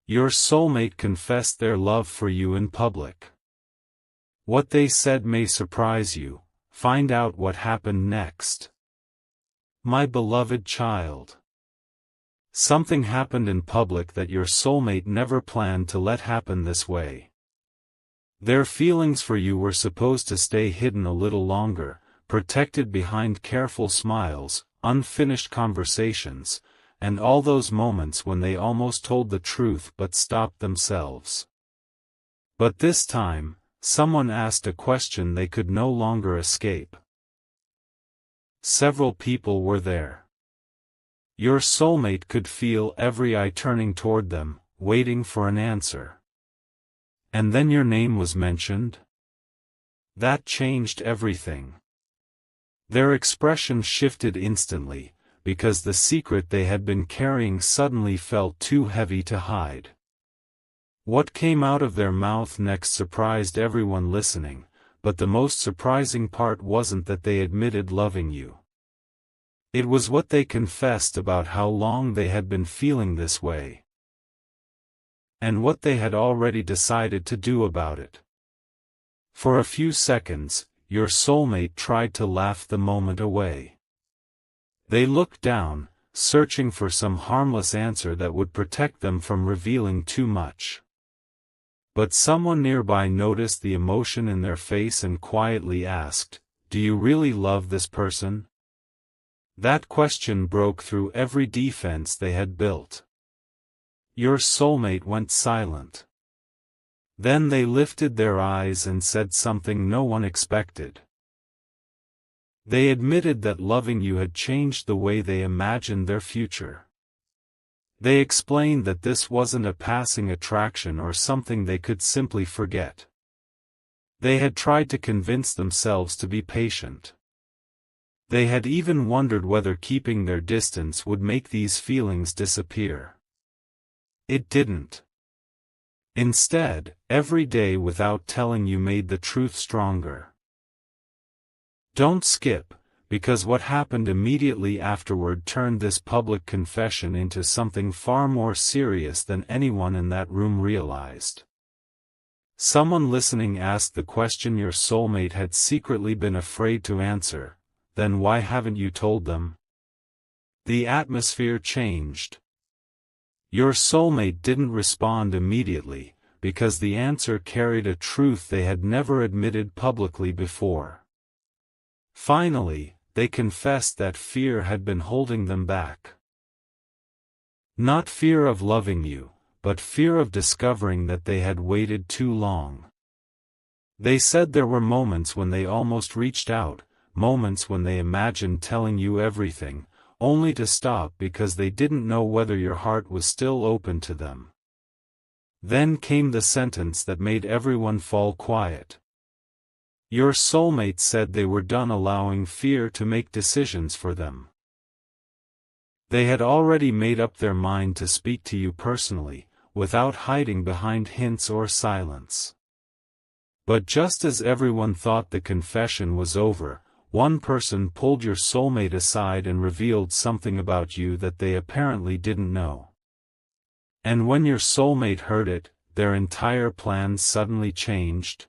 Your soulmate confessed their love for you in public. What they said may surprise you. Find out what happened next. My beloved child. Something happened in public that your soulmate never planned to let happen this way. Their feelings for you were supposed to stay hidden a little longer, protected behind careful smiles, unfinished conversations, and all those moments when they almost told the truth but stopped themselves. But this time, someone asked a question they could no longer escape. Several people were there. Your soulmate could feel every eye turning toward them, waiting for an answer. And then your name was mentioned? That changed everything. Their expression shifted instantly, because the secret they had been carrying suddenly felt too heavy to hide. What came out of their mouth next surprised everyone listening, but the most surprising part wasn't that they admitted loving you. It was what they confessed about how long they had been feeling this way. And what they had already decided to do about it. For a few seconds, your soulmate tried to laugh the moment away. They looked down, searching for some harmless answer that would protect them from revealing too much. But someone nearby noticed the emotion in their face and quietly asked, "Do you really love this person?" That question broke through every defense they had built. Your soulmate went silent. Then they lifted their eyes and said something no one expected. They admitted that loving you had changed the way they imagined their future. They explained that this wasn't a passing attraction or something they could simply forget. They had tried to convince themselves to be patient. They had even wondered whether keeping their distance would make these feelings disappear. It didn't. Instead, every day without telling you made the truth stronger. Don't skip, because what happened immediately afterward turned this public confession into something far more serious than anyone in that room realized. Someone listening asked the question your soulmate had secretly been afraid to answer. Then why haven't you told them? The atmosphere changed. Your soulmate didn't respond immediately, because the answer carried a truth they had never admitted publicly before. Finally, they confessed that fear had been holding them back. Not fear of loving you, but fear of discovering that they had waited too long. They said there were moments when they almost reached out, moments when they imagined telling you everything, only to stop because they didn't know whether your heart was still open to them. Then came the sentence that made everyone fall quiet. Your soulmate said they were done allowing fear to make decisions for them. They had already made up their mind to speak to you personally, without hiding behind hints or silence. But just as everyone thought the confession was over, one person pulled your soulmate aside and revealed something about you that they apparently didn't know. And when your soulmate heard it, their entire plans suddenly changed.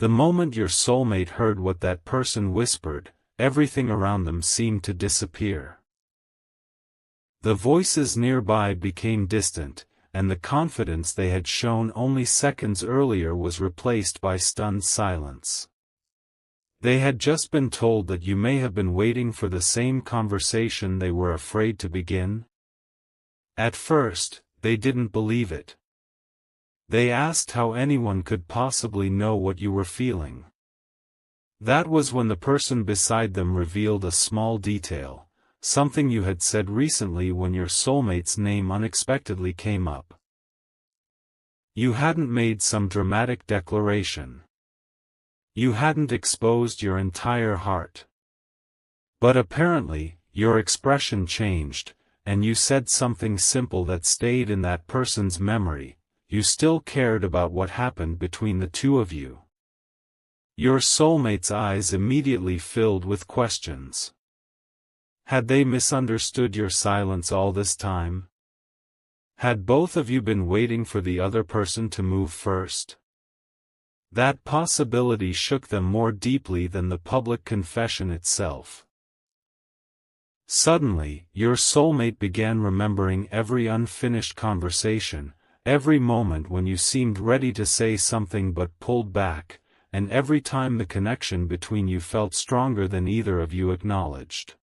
The moment your soulmate heard what that person whispered, everything around them seemed to disappear. The voices nearby became distant, and the confidence they had shown only seconds earlier was replaced by stunned silence. They had just been told that you may have been waiting for the same conversation they were afraid to begin. At first, they didn't believe it. They asked how anyone could possibly know what you were feeling. That was when the person beside them revealed a small detail, something you had said recently when your soulmate's name unexpectedly came up. You hadn't made some dramatic declaration. You hadn't exposed your entire heart. But apparently, your expression changed, and you said something simple that stayed in that person's memory. You still cared about what happened between the two of you. Your soulmate's eyes immediately filled with questions. Had they misunderstood your silence all this time? Had both of you been waiting for the other person to move first? That possibility shook them more deeply than the public confession itself. Suddenly, your soulmate began remembering every unfinished conversation, every moment when you seemed ready to say something but pulled back, and every time the connection between you felt stronger than either of you acknowledged.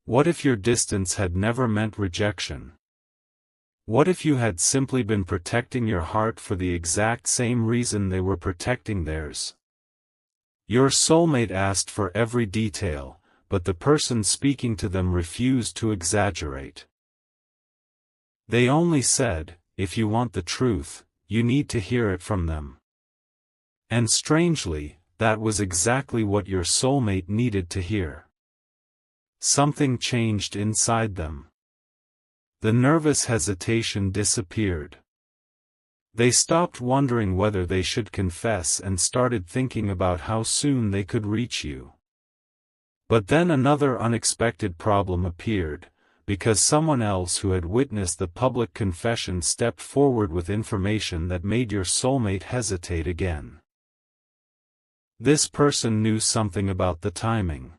What if your distance had never meant rejection? What if you had simply been protecting your heart for the exact same reason they were protecting theirs? Your soulmate asked for every detail, but the person speaking to them refused to exaggerate. They only said, "If you want the truth, you need to hear it from them." And strangely, that was exactly what your soulmate needed to hear. Something changed inside them. The nervous hesitation disappeared. They stopped wondering whether they should confess and started thinking about how soon they could reach you. But then another unexpected problem appeared, because someone else who had witnessed the public confession stepped forward with information that made your soulmate hesitate again. This person knew something about the timing.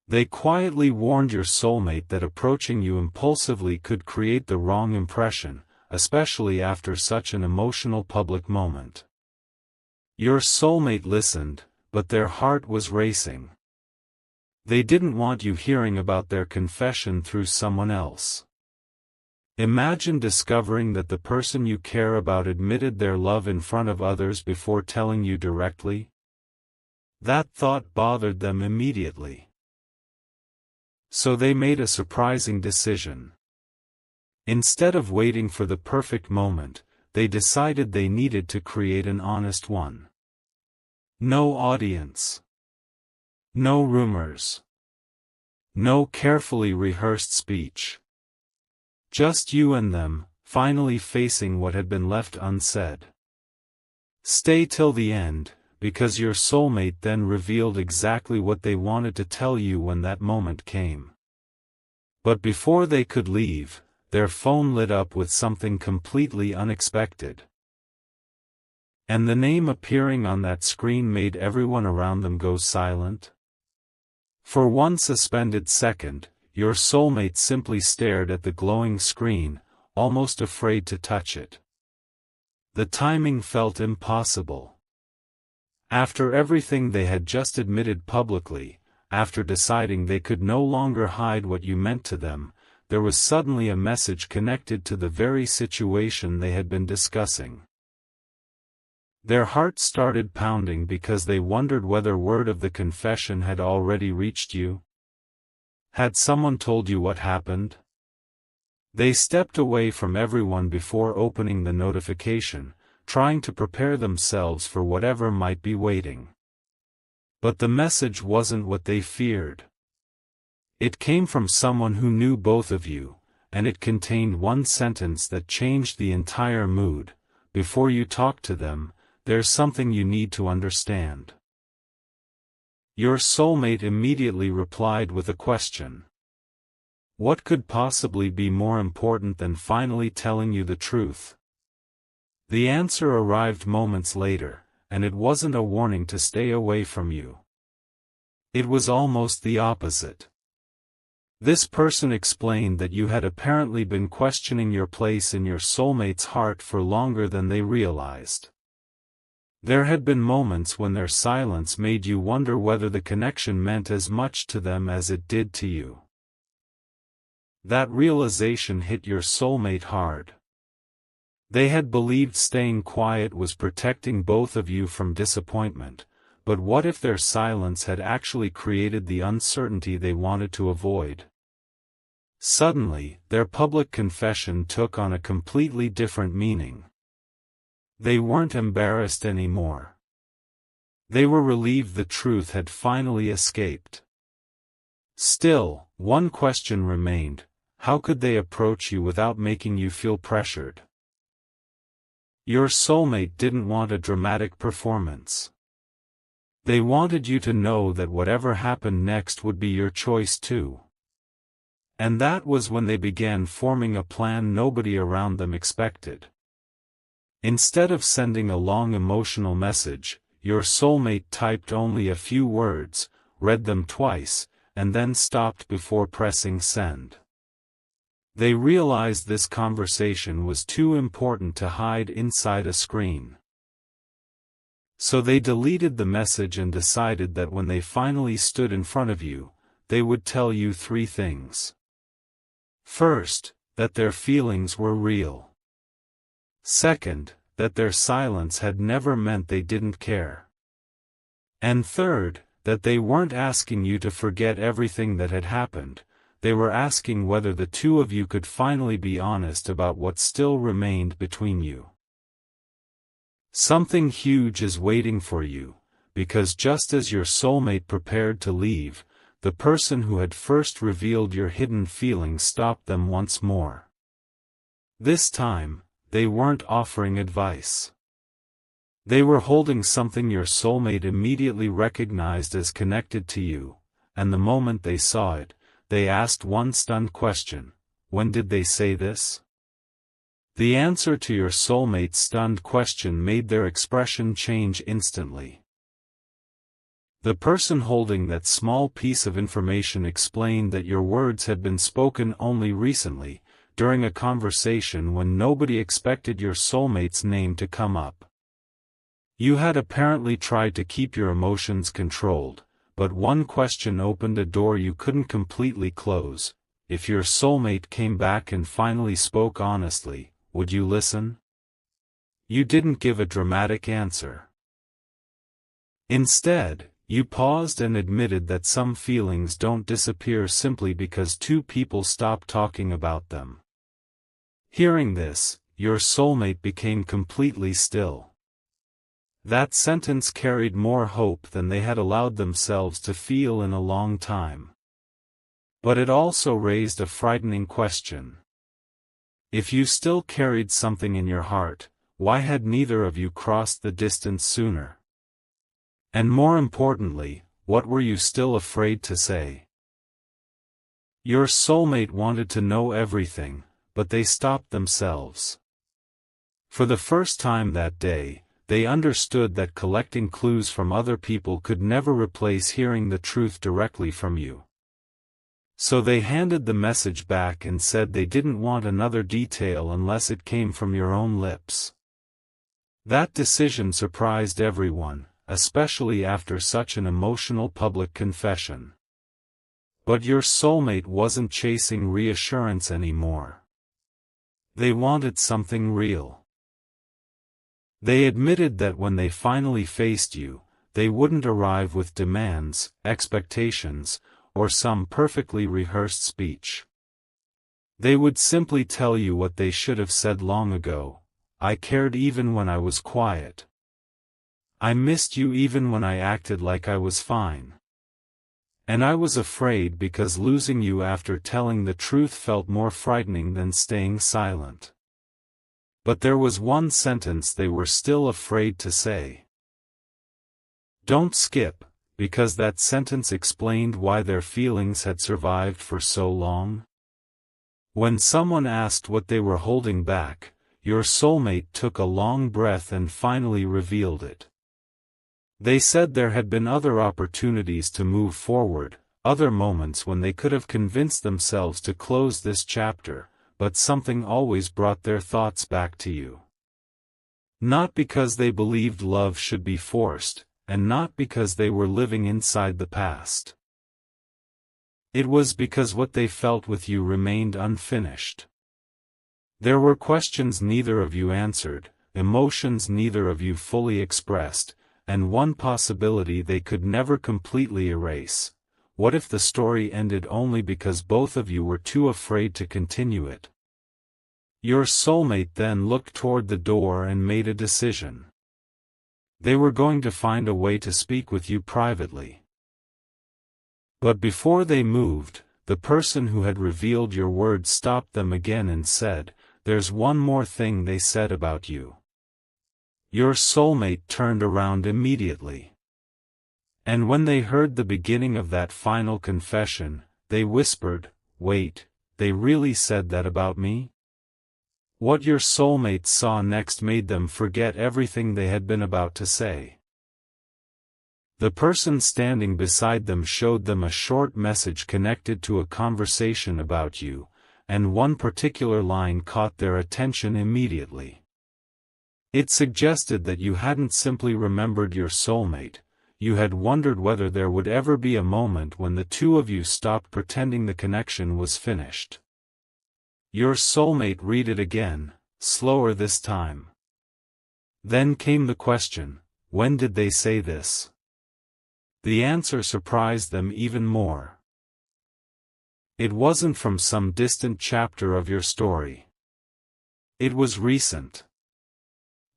They quietly warned your soulmate that approaching you impulsively could create the wrong impression, especially after such an emotional public moment. Your soulmate listened, but their heart was racing. They didn't want you hearing about their confession through someone else. Imagine discovering that the person you care about admitted their love in front of others before telling you directly. That thought bothered them immediately. So they made a surprising decision. Instead of waiting for the perfect moment, they decided they needed to create an honest one. No audience. No rumors. No carefully rehearsed speech. Just you and them, finally facing what had been left unsaid. Stay till the end, because your soulmate then revealed exactly what they wanted to tell you when that moment came. But before they could leave, their phone lit up with something completely unexpected. And the name appearing on that screen made everyone around them go silent. For one suspended second, your soulmate simply stared at the glowing screen, almost afraid to touch it. The timing felt impossible. After everything they had just admitted publicly, after deciding they could no longer hide what you meant to them, there was suddenly a message connected to the very situation they had been discussing. Their hearts started pounding because they wondered whether word of the confession had already reached you. Had someone told you what happened? They stepped away from everyone before opening the notification, trying to prepare themselves for whatever might be waiting. But the message wasn't what they feared. It came from someone who knew both of you, and it contained one sentence that changed the entire mood. Before you talk to them, there's something you need to understand. Your soulmate immediately replied with a question. What could possibly be more important than finally telling you the truth? The answer arrived moments later, and it wasn't a warning to stay away from you. It was almost the opposite. This person explained that you had apparently been questioning your place in your soulmate's heart for longer than they realized. There had been moments when their silence made you wonder whether the connection meant as much to them as it did to you. That realization hit your soulmate hard. They had believed staying quiet was protecting both of you from disappointment, but what if their silence had actually created the uncertainty they wanted to avoid? Suddenly, their public confession took on a completely different meaning. They weren't embarrassed anymore. They were relieved the truth had finally escaped. Still, one question remained: how could they approach you without making you feel pressured? Your soulmate didn't want a dramatic performance. They wanted you to know that whatever happened next would be your choice too. And that was when they began forming a plan nobody around them expected. Instead of sending a long emotional message, your soulmate typed only a few words, read them twice, and then stopped before pressing send. They realized this conversation was too important to hide inside a screen. So they deleted the message and decided that when they finally stood in front of you, they would tell you 3 things. First, that their feelings were real. Second, that their silence had never meant they didn't care. And third, that they weren't asking you to forget everything that had happened, they were asking whether the two of you could finally be honest about what still remained between you. Something huge is waiting for you, because just as your soulmate prepared to leave, the person who had first revealed your hidden feelings stopped them once more. This time, they weren't offering advice. They were holding something your soulmate immediately recognized as connected to you, and the moment they saw it, they asked one stunned question: when did they say this? The answer to your soulmate's stunned question made their expression change instantly. The person holding that small piece of information explained that your words had been spoken only recently, during a conversation when nobody expected your soulmate's name to come up. You had apparently tried to keep your emotions controlled, but one question opened a door you couldn't completely close. If your soulmate came back and finally spoke honestly, would you listen? You didn't give a dramatic answer. Instead, you paused and admitted that some feelings don't disappear simply because 2 people stop talking about them. Hearing this, your soulmate became completely still. That sentence carried more hope than they had allowed themselves to feel in a long time. But it also raised a frightening question. If you still carried something in your heart, why had neither of you crossed the distance sooner? And more importantly, what were you still afraid to say? Your soulmate wanted to know everything, but they stopped themselves. For the first time that day, they understood that collecting clues from other people could never replace hearing the truth directly from you. So they handed the message back and said they didn't want another detail unless it came from your own lips. That decision surprised everyone, especially after such an emotional public confession. But your soulmate wasn't chasing reassurance anymore. They wanted something real. They admitted that when they finally faced you, they wouldn't arrive with demands, expectations, or some perfectly rehearsed speech. They would simply tell you what they should have said long ago: I cared even when I was quiet. I missed you even when I acted like I was fine. And I was afraid because losing you after telling the truth felt more frightening than staying silent. But there was one sentence they were still afraid to say. Don't skip, because that sentence explained why their feelings had survived for so long. When someone asked what they were holding back, your soulmate took a long breath and finally revealed it. They said there had been other opportunities to move forward, other moments when they could have convinced themselves to close this chapter, but something always brought their thoughts back to you. Not because they believed love should be forced, and not because they were living inside the past. It was because what they felt with you remained unfinished. There were questions neither of you answered, emotions neither of you fully expressed, and one possibility they could never completely erase. What if the story ended only because both of you were too afraid to continue it? Your soulmate then looked toward the door and made a decision. They were going to find a way to speak with you privately. But before they moved, the person who had revealed your words stopped them again and said, "There's one more thing they said about you." Your soulmate turned around immediately. And when they heard the beginning of that final confession, they whispered, wait, they really said that about me? What your soulmate saw next made them forget everything they had been about to say. The person standing beside them showed them a short message connected to a conversation about you, and one particular line caught their attention immediately. It suggested that you hadn't simply remembered your soulmate, you had wondered whether there would ever be a moment when the two of you stopped pretending the connection was finished. Your soulmate read it again, slower this time. Then came the question, when did they say this? The answer surprised them even more. It wasn't from some distant chapter of your story. It was recent.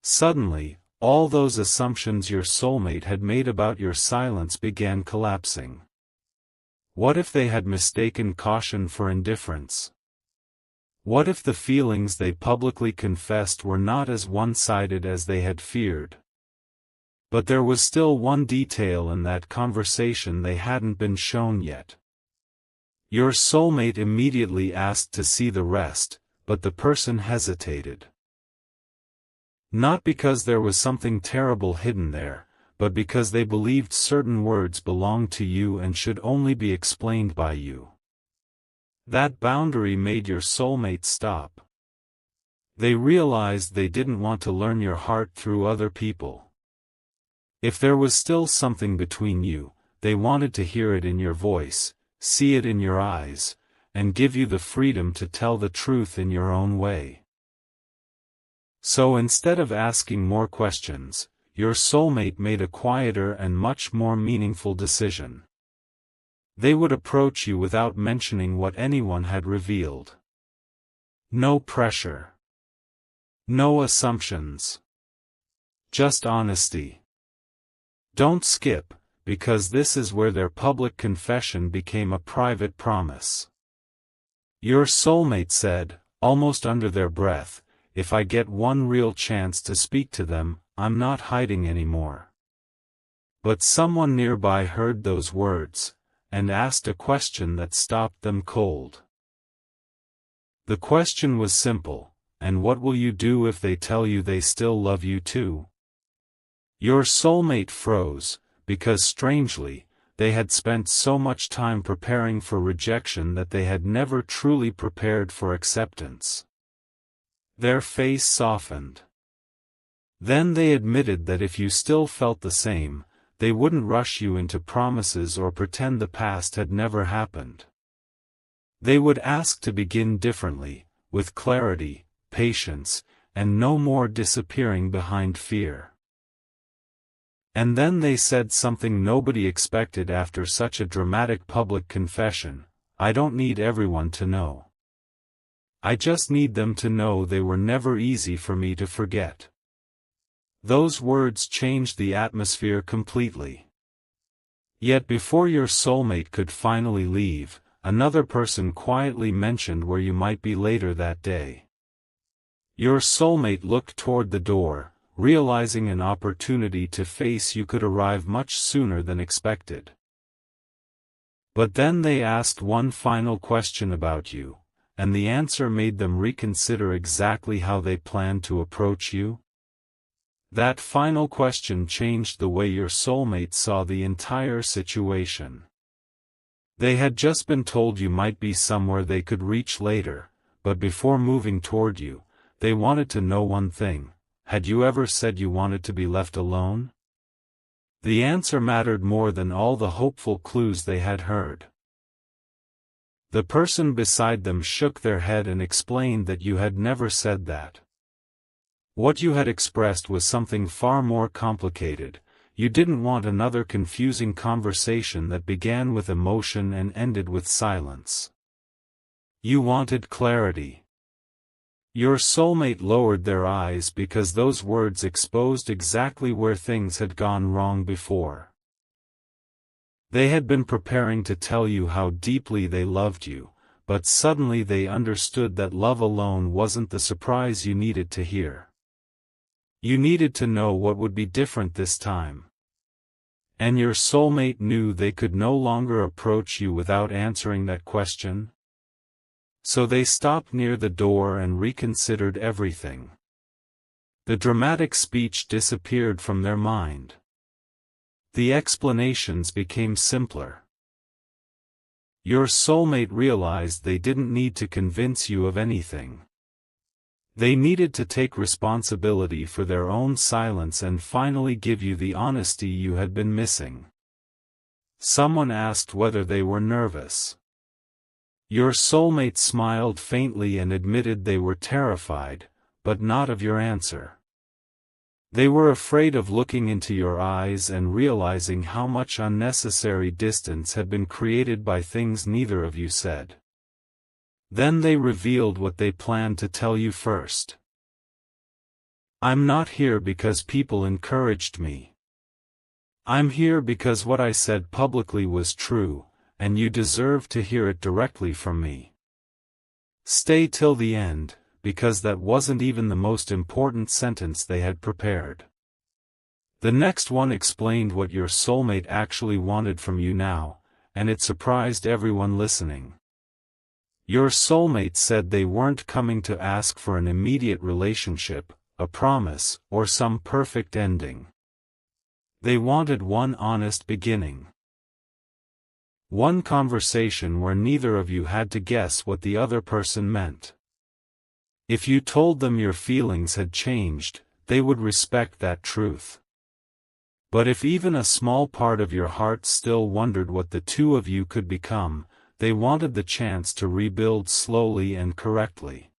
Suddenly, all those assumptions your soulmate had made about your silence began collapsing. What if they had mistaken caution for indifference? What if the feelings they publicly confessed were not as one-sided as they had feared? But there was still one detail in that conversation they hadn't been shown yet. Your soulmate immediately asked to see the rest, but the person hesitated. Not because there was something terrible hidden there, but because they believed certain words belonged to you and should only be explained by you. That boundary made your soulmate stop. They realized they didn't want to learn your heart through other people. If there was still something between you, they wanted to hear it in your voice, see it in your eyes, and give you the freedom to tell the truth in your own way. So instead of asking more questions, your soulmate made a quieter and much more meaningful decision. They would approach you without mentioning what anyone had revealed. No pressure. No assumptions. Just honesty. Don't skip, because this is where their public confession became a private promise. Your soulmate said, almost under their breath, if I get one real chance to speak to them, I'm not hiding anymore. But someone nearby heard those words, and asked a question that stopped them cold. The question was simple, and what will you do if they tell you they still love you too? Your soulmate froze, because strangely, they had spent so much time preparing for rejection that they had never truly prepared for acceptance. Their face softened. Then they admitted that if you still felt the same, they wouldn't rush you into promises or pretend the past had never happened. They would ask to begin differently, with clarity, patience, and no more disappearing behind fear. And then they said something nobody expected after such a dramatic public confession, I don't need everyone to know. I just need them to know they were never easy for me to forget. Those words changed the atmosphere completely. Yet before your soulmate could finally leave, another person quietly mentioned where you might be later that day. Your soulmate looked toward the door, realizing an opportunity to face you could arrive much sooner than expected. But then they asked one final question about you, and the answer made them reconsider exactly how they planned to approach you. That final question changed the way your soulmate saw the entire situation. They had just been told you might be somewhere they could reach later, but before moving toward you, they wanted to know one thing: had you ever said you wanted to be left alone? The answer mattered more than all the hopeful clues they had heard. The person beside them shook their head and explained that you had never said that. What you had expressed was something far more complicated. You didn't want another confusing conversation that began with emotion and ended with silence. You wanted clarity. Your soulmate lowered their eyes because those words exposed exactly where things had gone wrong before. They had been preparing to tell you how deeply they loved you, but suddenly they understood that love alone wasn't the surprise you needed to hear. You needed to know what would be different this time. And your soulmate knew they could no longer approach you without answering that question. So they stopped near the door and reconsidered everything. The dramatic speech disappeared from their mind. The explanations became simpler. Your soulmate realized they didn't need to convince you of anything. They needed to take responsibility for their own silence and finally give you the honesty you had been missing. Someone asked whether they were nervous. Your soulmate smiled faintly and admitted they were terrified, but not of your answer. They were afraid of looking into your eyes and realizing how much unnecessary distance had been created by things neither of you said. Then they revealed what they planned to tell you first. I'm not here because people encouraged me. I'm here because what I said publicly was true, and you deserve to hear it directly from me. Stay till the end, because that wasn't even the most important sentence they had prepared. The next one explained what your soulmate actually wanted from you now, and it surprised everyone listening. Your soulmate said they weren't coming to ask for an immediate relationship, a promise, or some perfect ending. They wanted one honest beginning. One conversation where neither of you had to guess what the other person meant. If you told them your feelings had changed, they would respect that truth. But if even a small part of your heart still wondered what the two of you could become, they wanted the chance to rebuild slowly and correctly.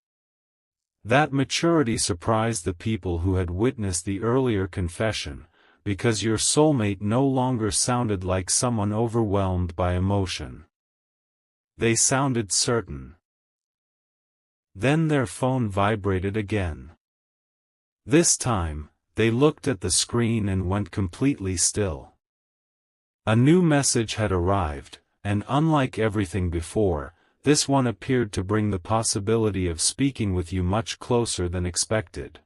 That maturity surprised the people who had witnessed the earlier confession, because your soulmate no longer sounded like someone overwhelmed by emotion. They sounded certain. Then their phone vibrated again. This time, they looked at the screen and went completely still. A new message had arrived, and unlike everything before, this one appeared to bring the possibility of speaking with you much closer than expected.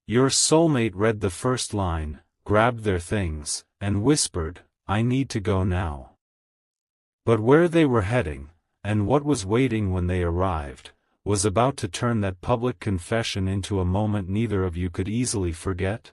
Your soulmate read the first line, grabbed their things, and whispered, "I need to go now." But where they were heading, and what was waiting when they arrived, was about to turn that public confession into a moment neither of you could easily forget.